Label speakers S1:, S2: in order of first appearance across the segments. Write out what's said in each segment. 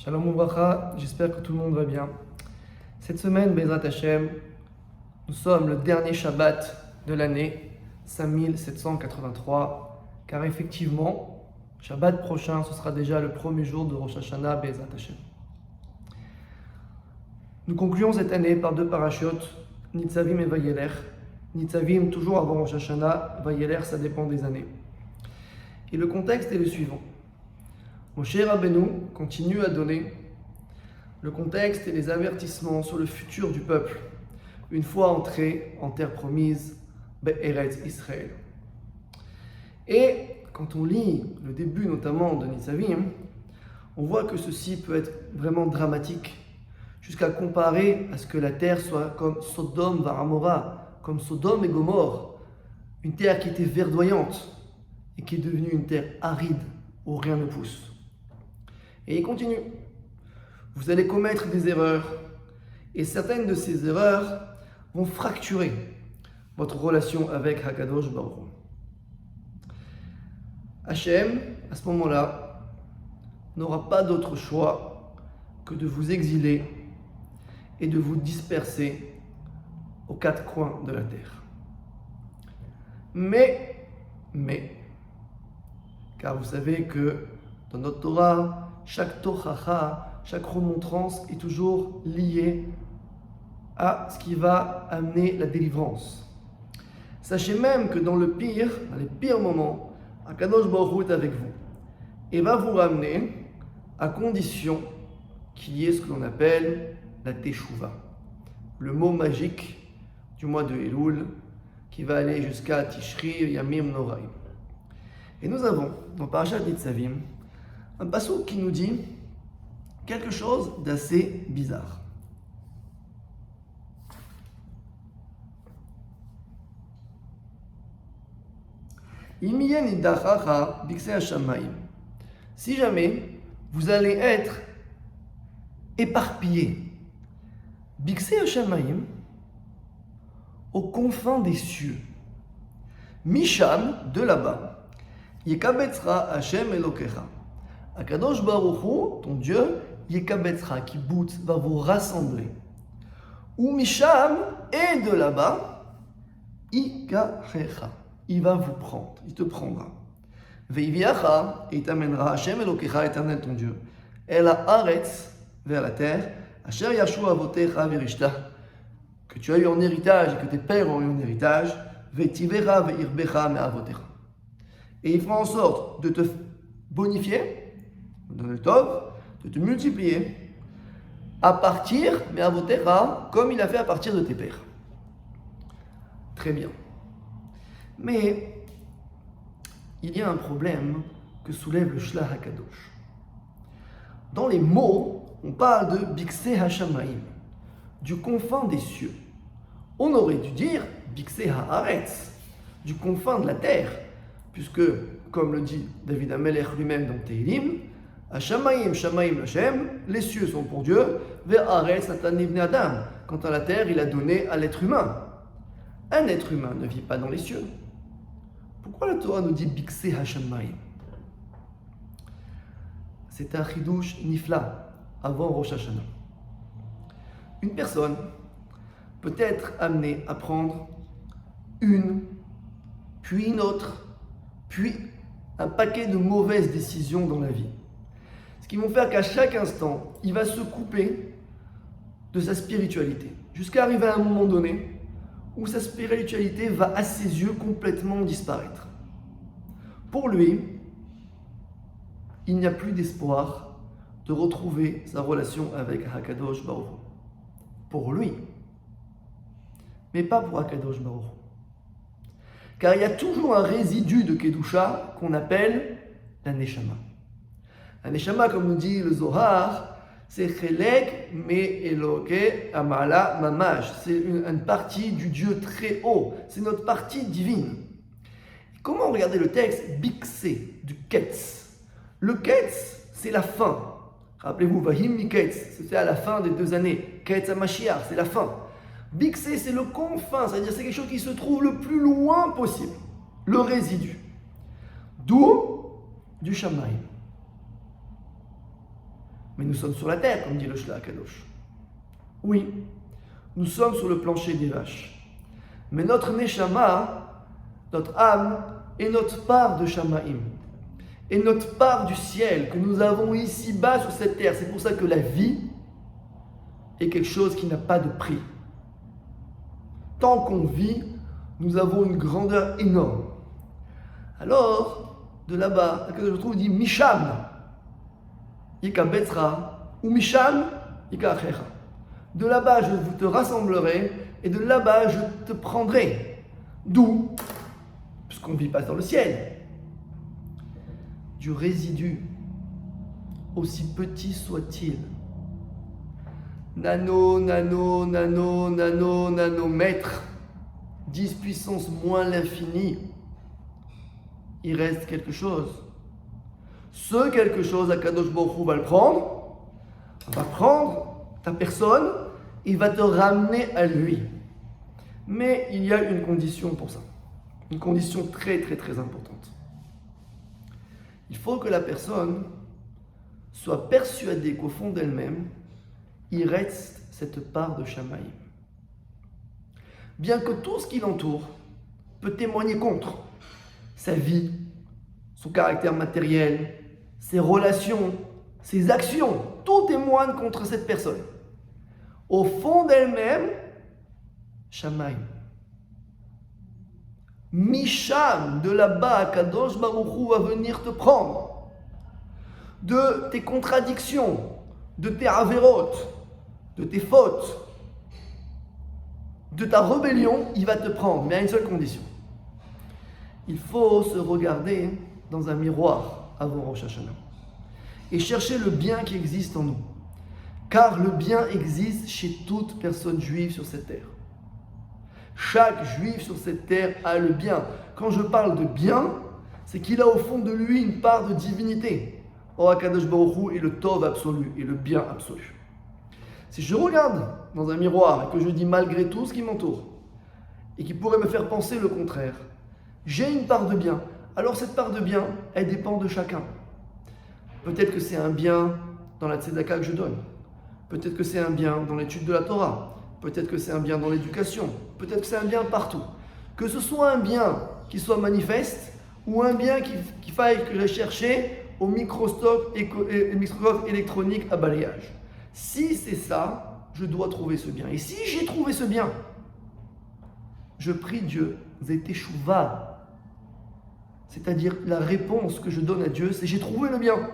S1: Shalom Ouvracha, j'espère que tout le monde va bien. Cette semaine, Bezrat Hashem, nous sommes le dernier Shabbat de l'année 5783, car effectivement, Shabbat prochain, ce sera déjà le premier jour de Rosh Hashanah, Bezrat Hashem. Nous concluons cette année par deux parachutes, Nitzavim et Vayeler. Nitzavim, toujours avant Rosh Hashanah, Vayeler, ça dépend des années. Et le contexte est le suivant. Moshe Rabbeinu continue à donner le contexte et les avertissements sur le futur du peuple, une fois entré en terre promise, Be'eretz Israël. Et quand on lit le début notamment de Nitzavim, on voit que ceci peut être vraiment dramatique, jusqu'à comparer à ce que la terre soit comme Sodome Varamora, comme Sodome et Gomorre, une terre qui était verdoyante et qui est devenue une terre aride où rien ne pousse. Et il continue. Vous allez commettre des erreurs, et certaines de ces erreurs vont fracturer votre relation avec Hakadosh Baruch Hu. Hachem, à ce moment-là, n'aura pas d'autre choix que de vous exiler et de vous disperser aux quatre coins de la terre. Mais, car vous savez que dans notre Torah, chaque tochacha, chaque remontrance est toujours liée à ce qui va amener la délivrance. Sachez même que dans les pires moments, Akadosh Baruch Hu est avec vous et va vous ramener à condition qu'il y ait ce que l'on appelle la Teshuvah, le mot magique du mois de Elul qui va aller jusqu'à Tishri Yamim Noraim. Et nous avons dans Parashat Nitzavim un passouk qui nous dit quelque chose d'assez bizarre. Si jamais vous allez être éparpillés, Bixé Hashamayim, aux confins des cieux, Misham, de là-bas, Yekabetzra Hashem Elokecha. Akadosh Baruch Hu, ton Dieu, Yekabetzra, qui bout, va vous rassembler. Ou Misham, et de là-bas, Ikachecha, il va vous prendre, il te prendra. Veiviacha, et il t'amènera, Hashem Elokecha, éternel ton Dieu, El Haaretz, vers la terre, Asher Yashu Avotecha Verishta, que tu as eu en héritage et que tes pères ont eu en héritage, Vetivera Veirbecha Me'avotecha. Et il fera en sorte de te bonifier, dans le tov, de te multiplier à partir, mais à Avotecha, comme il a fait à partir de tes pères. Très bien. Mais il y a un problème que soulève le Shlach HaKadosh. Dans les mots, on parle de Bixé Hashamayim, du confin des cieux. On aurait dû dire Bixé Haaretz, du confin de la terre, puisque, comme le dit David Amelech lui-même dans Tehillim, Hashamayim, Shamayim Lashem, les cieux sont pour Dieu, Ve'aretz Natan Ibn Adam. Quant à la terre, il a donné à l'être humain. Un être humain ne vit pas dans les cieux. Pourquoi la Torah nous dit Bixé Hashamayim? C'est un chidouche nifla avant Rosh Hashanah. Une personne peut être amenée à prendre une, puis une autre, puis un paquet de mauvaises décisions dans la vie. Ce qui vont faire qu'à chaque instant, il va se couper de sa spiritualité, jusqu'à arriver à un moment donné où sa spiritualité va à ses yeux complètement disparaître. Pour lui, il n'y a plus d'espoir de retrouver sa relation avec Hakadosh Baruch Hu. Pour lui, mais pas pour Hakadosh Baruch Hu. Car il y a toujours un résidu de Kedusha qu'on appelle la Neshama. La Neshama, comme nous dit le Zohar, c'est Chelek me Eloke Amala Mamash. C'est une partie du Dieu très haut. C'est notre partie divine. Comment regarder le texte Bixé, du Ketz? Le Ketz, c'est la fin. Rappelez-vous, Vahim Miketz, c'était à la fin des 2 années. Ketz HaMashiach, c'est la fin. Bixé, c'est le confin, c'est-à-dire c'est quelque chose qui se trouve le plus loin possible, le résidu. D'où du Shamaïm. Mais nous sommes sur la terre, comme dit le Shla Kadosh. Oui, nous sommes sur le plancher des vaches. Mais notre Neshama, notre âme, est notre part de Shamaïm. Et notre part du ciel que nous avons ici-bas sur cette terre. C'est pour ça que la vie est quelque chose qui n'a pas de prix. Tant qu'on vit, nous avons une grandeur énorme. Alors, de là-bas, je trouve, il dit Misham, Ika Betzra, ou Misham, Ika Achecha. De là-bas, je te rassemblerai, et de là-bas, je te prendrai. D'où, puisqu'on ne vit pas dans le ciel, du résidu, aussi petit soit-il, nanomètres, 10 puissance moins l'infini, il reste quelque chose. Ce quelque chose, Akadosh Baruch Hu va le prendre, va prendre ta personne, il va te ramener à lui. Mais il y a une condition pour ça, une condition très très très importante. Il faut que la personne soit persuadée qu'au fond d'elle-même, il reste cette part de Shamaïm. Bien que tout ce qui l'entoure peut témoigner contre sa vie, son caractère matériel, ses relations, ses actions, tout témoigne contre cette personne. Au fond d'elle-même, Shamaïm. Misham, de là-bas, Kadosh Baruch Hu va venir te prendre de tes contradictions, de tes avérotes, de tes fautes, de ta rébellion, il va te prendre, mais à une seule condition. Il faut se regarder dans un miroir avant Rosh Hashanah et chercher le bien qui existe en nous. Car le bien existe chez toute personne juive sur cette terre. Chaque juif sur cette terre a le bien. Quand je parle de bien, c'est qu'il a au fond de lui une part de divinité. Or, Akadosh Baruch Hu est le Tov absolu et le bien absolu. Si je regarde dans un miroir et que je dis malgré tout ce qui m'entoure et qui pourrait me faire penser le contraire, j'ai une part de bien. Alors cette part de bien, elle dépend de chacun. Peut-être que c'est un bien dans la tzedaka que je donne. Peut-être que c'est un bien dans l'étude de la Torah. Peut-être que c'est un bien dans l'éducation. Peut-être que c'est un bien partout. Que ce soit un bien qui soit manifeste ou un bien qu'il faille que j'aille chercher au microscope électronique à balayage. Si c'est ça, je dois trouver ce bien. Et si j'ai trouvé ce bien, je prie Dieu, Zeteshuva, c'est-à-dire la réponse que je donne à Dieu, c'est j'ai trouvé le bien.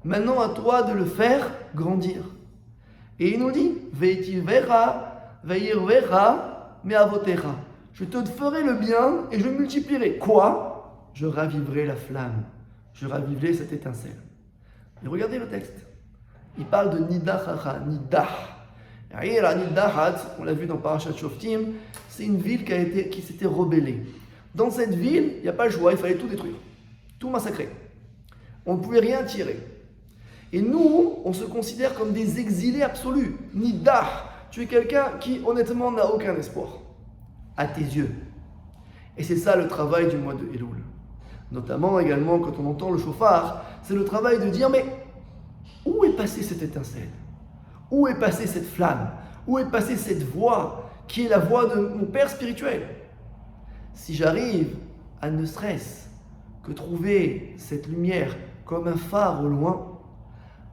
S1: Maintenant à toi de le faire grandir. Et il nous dit, Veiti vera, veir vera, me avotera. Je te ferai le bien et je multiplierai. Quoi? Je raviverai la flamme. Je raviverai cette étincelle. Et regardez le texte. Il parle de Nidachacha, Nidah. Et la Nidahat, on l'a vu dans Parashat Shoftim, c'est une ville qui s'était rebellée. Dans cette ville, il n'y a pas le choix, il fallait tout détruire, tout massacrer. On ne pouvait rien tirer. Et nous, on se considère comme des exilés absolus. Nidah, tu es quelqu'un qui honnêtement n'a aucun espoir, à tes yeux. Et c'est ça le travail du mois de Elul. Notamment également quand on entend le shofar, c'est le travail de dire mais où est passée cette étincelle? Où est passée cette flamme? Où est passée cette voix qui est la voix de mon Père spirituel? Si j'arrive à ne serait-ce que trouver cette lumière comme un phare au loin,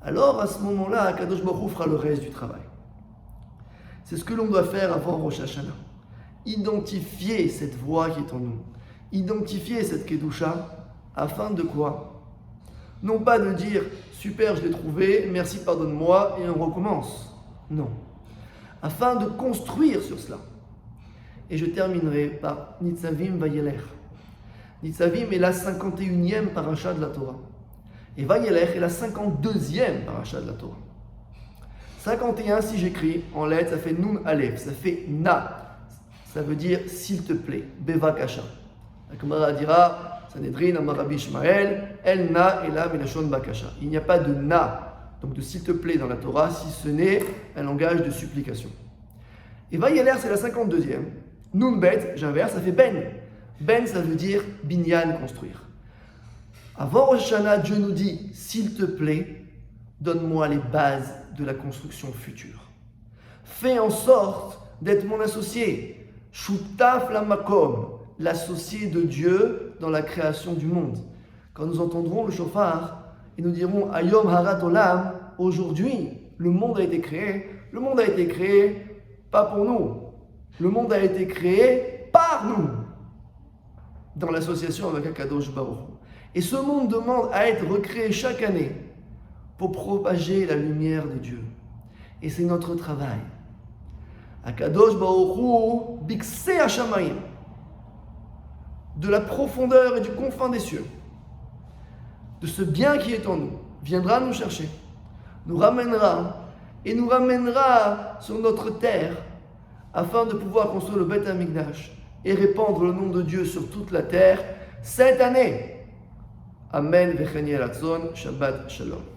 S1: alors à ce moment-là, Akadosh Baruch Hu fera le reste du travail. C'est ce que l'on doit faire avant Rosh Hashanah. Identifier cette voix qui est en nous. Identifier cette Kedusha afin de quoi? Non pas de dire « super, je l'ai trouvé, merci, pardonne-moi » et on recommence. Non. Afin de construire sur cela. Et je terminerai par Nitzavim Vayelech. Nitzavim est la 51e paracha de la Torah. Et Vayelech est la 52e paracha de la Torah. 51, si j'écris en lettres, ça fait Nun Aleph, ça fait Na. Ça veut dire s'il te plaît, Bevakasha. La Gemara dira Sanhedrin, Amar Rabbi Ishmael, El Na Ela Milashon Bakasha. Il n'y a pas de Na, donc de s'il te plaît dans la Torah, si ce n'est un langage de supplication. Et Vayelech, c'est la 52e. Nun Bet, j'inverse, ça fait Ben. Ben, ça veut dire binyan, construire. Avant Rosh Hashanah, Dieu nous dit s'il te plaît, donne-moi les bases de la construction future. Fais en sorte d'être mon associé. Shutaf la makom, l'associé de Dieu dans la création du monde. Quand nous entendrons le shofar et nous dirons Ayom Harat Olam, aujourd'hui, le monde a été créé pas pour nous. Le monde a été créé par nous, dans l'association avec Akadosh Baruch Hu. Et ce monde demande à être recréé chaque année pour propager la lumière de Dieu. Et c'est notre travail. Akadosh Baruch Hu, Bikse Hashamayim, de la profondeur et du confin des cieux, de ce bien qui est en nous, viendra nous chercher, nous ramènera sur notre terre afin de pouvoir construire le Beth Amikdash et répandre le nom de Dieu sur toute la terre cette année. Amen. Vecheni Ratzon. Shabbat Shalom.